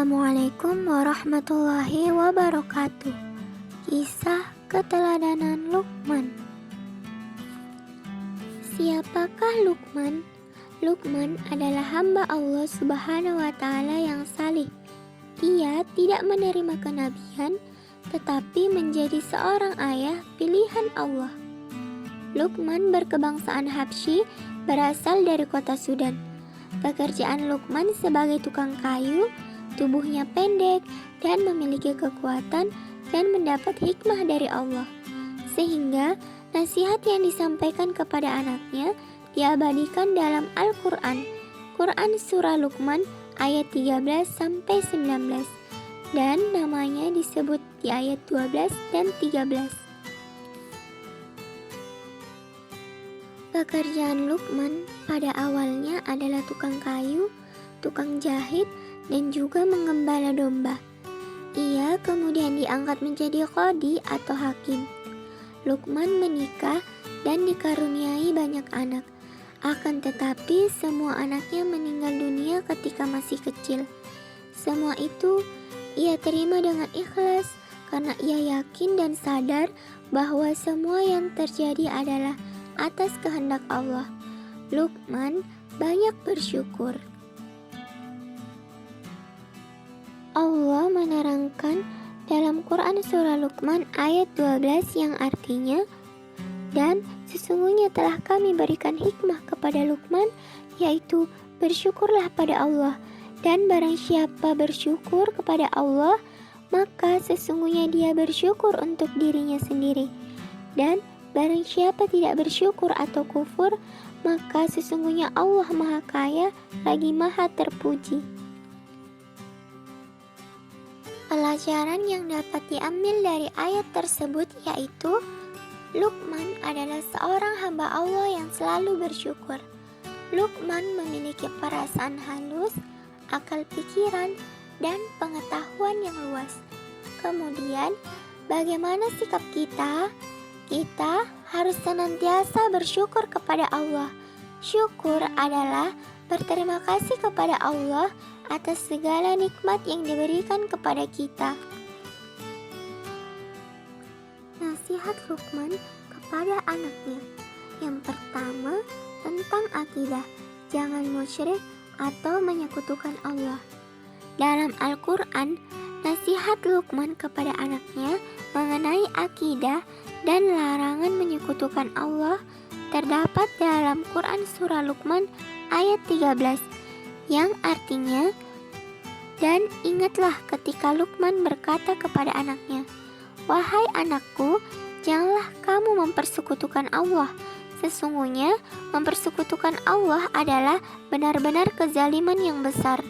Assalamualaikum warahmatullahi wabarakatuh. Kisah keteladanan Luqman. Siapakah Luqman? Luqman adalah hamba Allah Subhanahu wa Ta'ala yang salih. Ia tidak menerima kenabian, tetapi menjadi seorang ayah pilihan Allah. Luqman berkebangsaan Habsyi, berasal dari kota Sudan. Pekerjaan Luqman sebagai tukang kayu, tubuhnya pendek dan memiliki kekuatan dan mendapat hikmah dari Allah. Sehingga nasihat yang disampaikan kepada anaknya diabadikan dalam Al-Quran. Quran Surah Luqman ayat 13-19 dan namanya disebut di ayat 12 dan 13. Pekerjaan Luqman pada awalnya adalah tukang kayu, tukang jahit, dan juga menggembala domba. Ia kemudian diangkat menjadi qadhi atau hakim. Luqman menikah dan dikaruniai banyak anak. Akan tetapi semua anaknya meninggal dunia ketika masih kecil. Semua itu ia terima dengan ikhlas karena ia yakin dan sadar bahwa semua yang terjadi adalah atas kehendak Allah. Luqman banyak bersyukur. Allah menerangkan dalam Quran Surah Luqman ayat 12 yang artinya, dan sesungguhnya telah kami berikan hikmah kepada Luqman, yaitu bersyukurlah pada Allah, dan barang siapa bersyukur kepada Allah, maka sesungguhnya dia bersyukur untuk dirinya sendiri, dan barang siapa tidak bersyukur atau kufur, maka sesungguhnya Allah Maha Kaya lagi Maha Terpuji. Pelajaran yang dapat diambil dari ayat tersebut yaitu Luqman adalah seorang hamba Allah yang selalu bersyukur. Luqman memiliki perasaan halus, akal pikiran, dan pengetahuan yang luas. Kemudian, bagaimana sikap kita? Kita harus senantiasa bersyukur kepada Allah. Syukur adalah berterima kasih kepada Allah atas segala nikmat yang diberikan kepada kita. Nasihat Luqman kepada anaknya. Yang pertama, tentang akidah. Jangan musyrik atau menyekutukan Allah. Dalam Al-Quran, nasihat Luqman kepada anaknya mengenai akidah dan larangan menyekutukan Allah terdapat dalam Quran Surah Luqman ayat 13 yang artinya, dan ingatlah ketika Luqman berkata kepada anaknya, "Wahai anakku, janganlah kamu mempersekutukan Allah. Sesungguhnya mempersekutukan Allah adalah benar-benar kezaliman yang besar."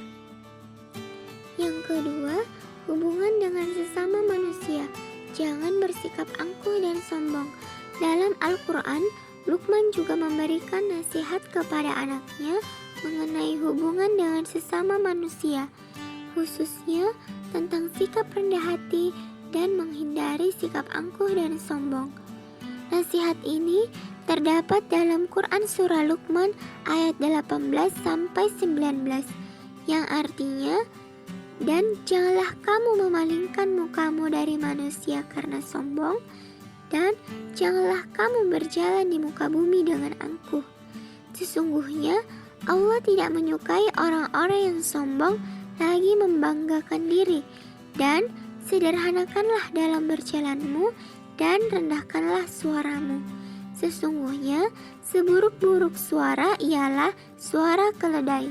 Yang kedua, hubungan dengan sesama manusia. Jangan bersikap angkuh dan sombong. Dalam Al-Quran, Luqman juga memberikan nasihat kepada anaknya mengenai hubungan dengan sesama manusia, khususnya tentang sikap rendah hati dan menghindari sikap angkuh dan sombong. Nasihat ini terdapat dalam Quran Surah Luqman ayat 18-19 yang artinya, dan janganlah kamu memalingkan mukamu dari manusia karena sombong, dan janganlah kamu berjalan di muka bumi dengan angkuh. Sesungguhnya Allah tidak menyukai orang-orang yang sombong lagi membanggakan diri, dan sederhanakanlah dalam berjalanmu dan rendahkanlah suaramu. Sesungguhnya seburuk-buruk suara ialah suara keledai.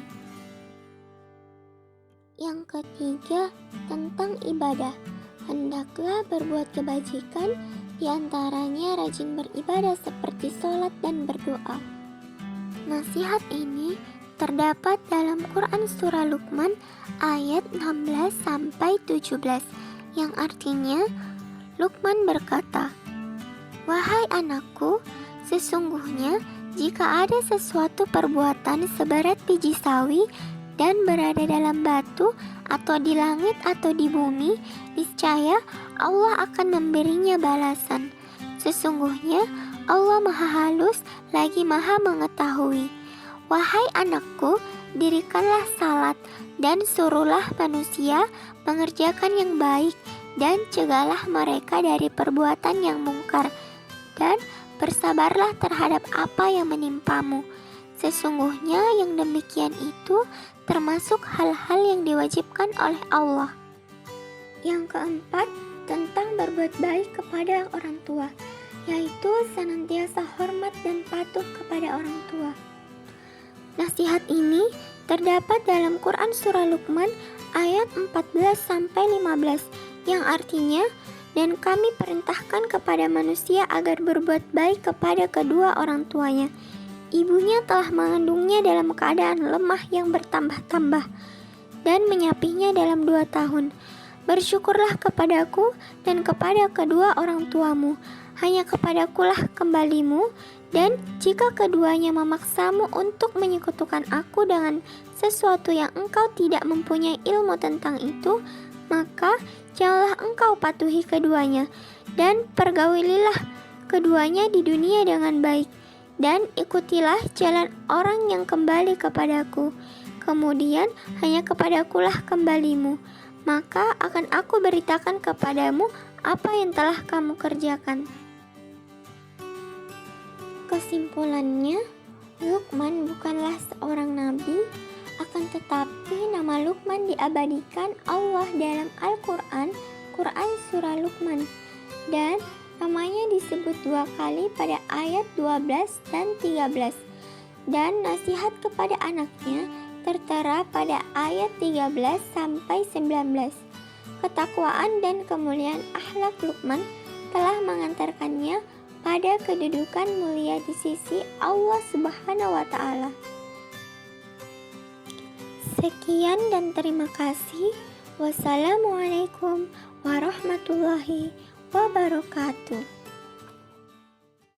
Yang ketiga, tentang ibadah. Hendaklah berbuat kebajikan, diantaranya rajin beribadah seperti sholat dan berdoa. Nasihat ini terdapat dalam Quran Surah Luqman ayat 16-17 yang artinya, Luqman berkata, "Wahai anakku, sesungguhnya jika ada sesuatu perbuatan seberat biji sawi dan berada dalam batu atau di langit atau di bumi, niscaya Allah akan memberinya balasan. Sesungguhnya Allah Maha Halus lagi Maha Mengetahui. Wahai anakku, dirikanlah salat dan suruhlah manusia mengerjakan yang baik dan cegahlah mereka dari perbuatan yang mungkar dan bersabarlah terhadap apa yang menimpamu. Sesungguhnya yang demikian itu termasuk hal-hal yang diwajibkan oleh Allah. Yang keempat, tentang berbuat baik kepada orang tua, yaitu senantiasa hormat dan patuh kepada orang tua. Nasihat ini terdapat dalam Quran Surah Luqman ayat 14-15 yang artinya, dan kami perintahkan kepada manusia agar berbuat baik kepada kedua orang tuanya. Ibunya telah mengandungnya dalam keadaan lemah yang bertambah-tambah dan menyapihnya dalam 2 tahun. Bersyukurlah kepadaku dan kepada kedua orang tuamu, hanya kepadakulah kembalimu, dan jika keduanya memaksamu untuk menyekutukan aku dengan sesuatu yang engkau tidak mempunyai ilmu tentang itu, maka janganlah engkau patuhi keduanya, dan pergaulilah keduanya di dunia dengan baik, dan ikutilah jalan orang yang kembali kepadaku. Kemudian hanya kepadakulah kembalimu, maka akan aku beritakan kepadamu apa yang telah kamu kerjakan. Kesimpulannya, Luqman bukanlah seorang nabi, akan tetapi nama Luqman diabadikan Allah dalam Al-Quran, Quran Surah Luqman, dan namanya disebut 2 kali pada ayat 12 dan 13, dan nasihat kepada anaknya tertera pada ayat 13-19. Ketakwaan dan kemuliaan akhlak Luqman telah mengantarkannya pada kedudukan mulia di sisi Allah Subhanahu wa Ta'ala. Sekian dan terima kasih. Wassalamualaikum warahmatullahi wabarakatuh.